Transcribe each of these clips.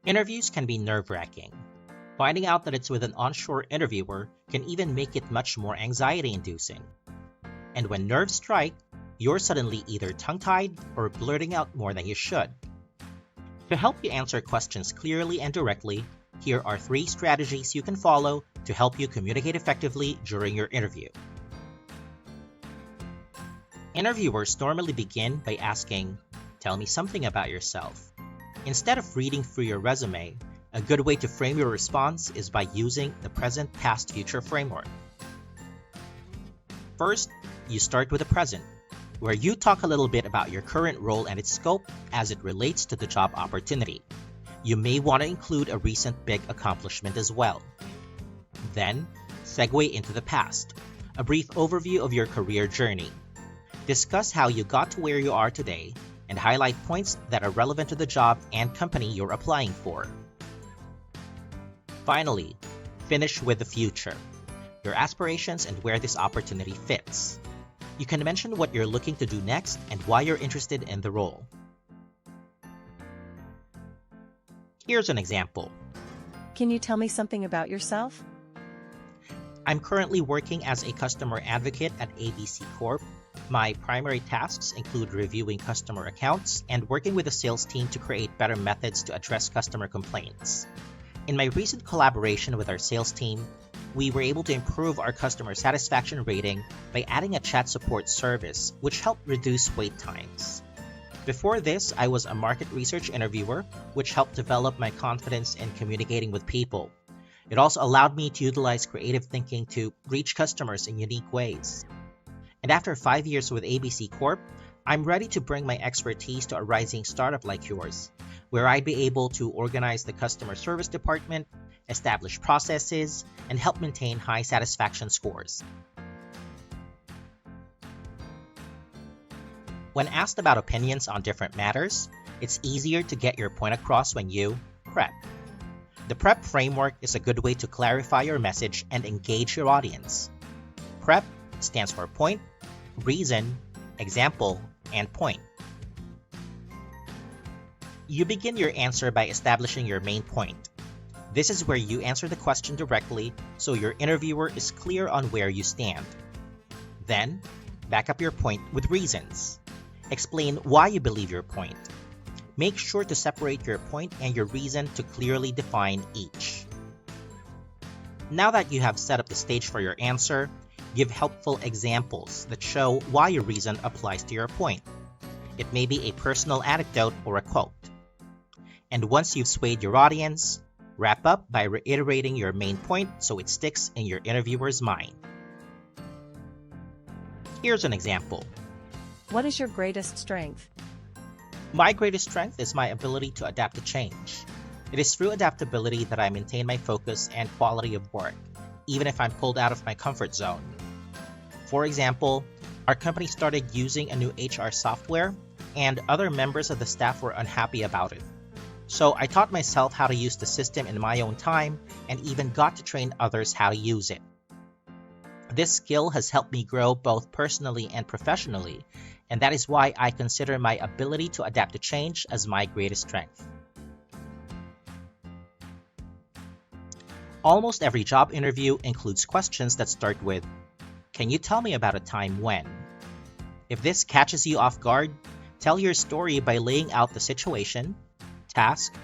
Interviews can be nerve-wracking. Finding out that it's with an onshore interviewer can even make it much more anxiety-inducing. And when nerves strike, you're suddenly either tongue-tied or blurting out more than you should. To help you answer questions clearly and directly, here are 3 strategies you can follow to help you communicate effectively during your interview. Interviewers normally begin by asking, "Tell me something about yourself." Instead of reading through your resume, a good way to frame your response is by using the present, past, future framework. First, you start with the present, where you talk a little bit about your current role and its scope as it relates to the job opportunity. You may want to include a recent big accomplishment as well. Then, segue into the past, a brief overview of your career journey. Discuss how you got to where you are today and highlight points that are relevant to the job and company you're applying for. Finally, finish with the future, your aspirations and where this opportunity fits. You can mention what you're looking to do next and why you're interested in the role. Here's an example. Can you tell me something about yourself? I'm currently working as a customer advocate at 𝗵𝗡 Corp. My primary tasks include reviewing customer accounts and working with the sales team to create better methods to address customer complaints. In my recent collaboration with our sales team, we were able to improve our customer satisfaction rating by adding a chat support service, which helped reduce wait times. Before this, I was a market research interviewer, which helped develop my confidence in communicating with people. It also allowed me to utilize creative thinking to reach customers in unique ways. And after 5 years with 𝗵𝗡 Corp., I'm ready to bring my expertise to a rising startup like yours, where I'd be able to organize the customer service department, establish processes, and help maintain high satisfaction scores. When asked about opinions on different matters, it's easier to get your point across when you prep. The prep framework is a good way to clarify your message and engage your audience. Prep stands for point, reason, example, and point. You begin your answer by establishing your main point. This is where you answer the question directly so your interviewer is clear on where you stand. Then, back up your point with reasons. Explain why you believe your point. Make sure to separate your point and your reason to clearly define each. Now that you have set up the stage for your answer, give helpful examples that show why your reason applies to your point. It may be a personal anecdote or a quote. And once you've swayed your audience, wrap up by reiterating your main point so it sticks in your interviewer's mind. Here's an example. What is your greatest strength? My greatest strength is my ability to adapt to change. It is through adaptability that I maintain my focus and quality of work, even if I'm pulled out of my comfort zone. For example, our company started using a new HR software, and other members of the staff were unhappy about it. So I taught myself how to use the system in my own time and even got to train others how to use it. This skill has helped me grow both personally and professionally, and that is why I consider my ability to adapt to change as my greatest strength. Almost every job interview includes questions that start with, "Can you tell me about a time when?" If this catches you off guard, tell your story by laying out the situation, task,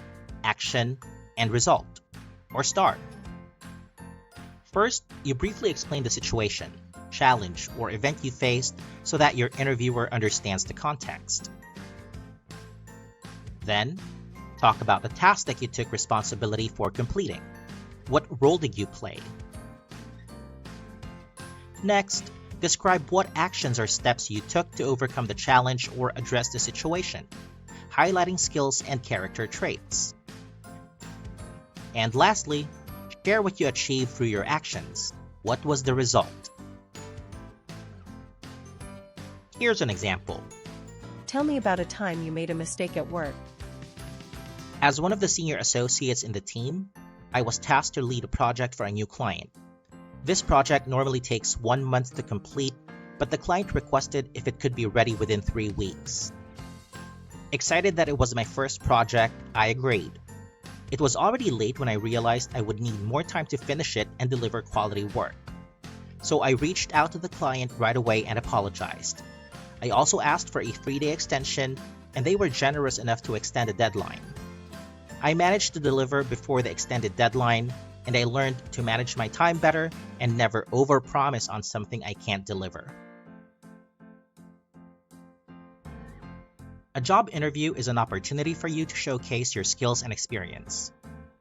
action, and result, or STAR. First, you briefly explain the situation, challenge, or event you faced so that your interviewer understands the context. Then, talk about the task that you took responsibility for completing. What role did you play? Next, describe what actions or steps you took to overcome the challenge or address the situation, highlighting skills and character traits. And lastly, share what you achieved through your actions. What was the result? Here's an example. Tell me about a time you made a mistake at work. As one of the senior associates in the team, I was tasked to lead a project for a new client. This project normally takes 1 month to complete, but the client requested if it could be ready within 3 weeks. Excited that it was my first project, I agreed. It was already late when I realized I would need more time to finish it and deliver quality work. So I reached out to the client right away and apologized. I also asked for a 3-day extension, and they were generous enough to extend the deadline. I managed to deliver before the extended deadline, and I learned to manage my time better and never overpromise on something I can't deliver. A job interview is an opportunity for you to showcase your skills and experience.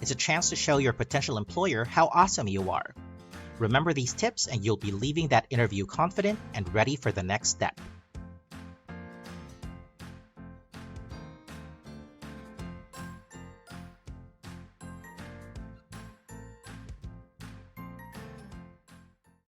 It's a chance to show your potential employer how awesome you are. Remember these tips and you'll be leaving that interview confident and ready for the next step.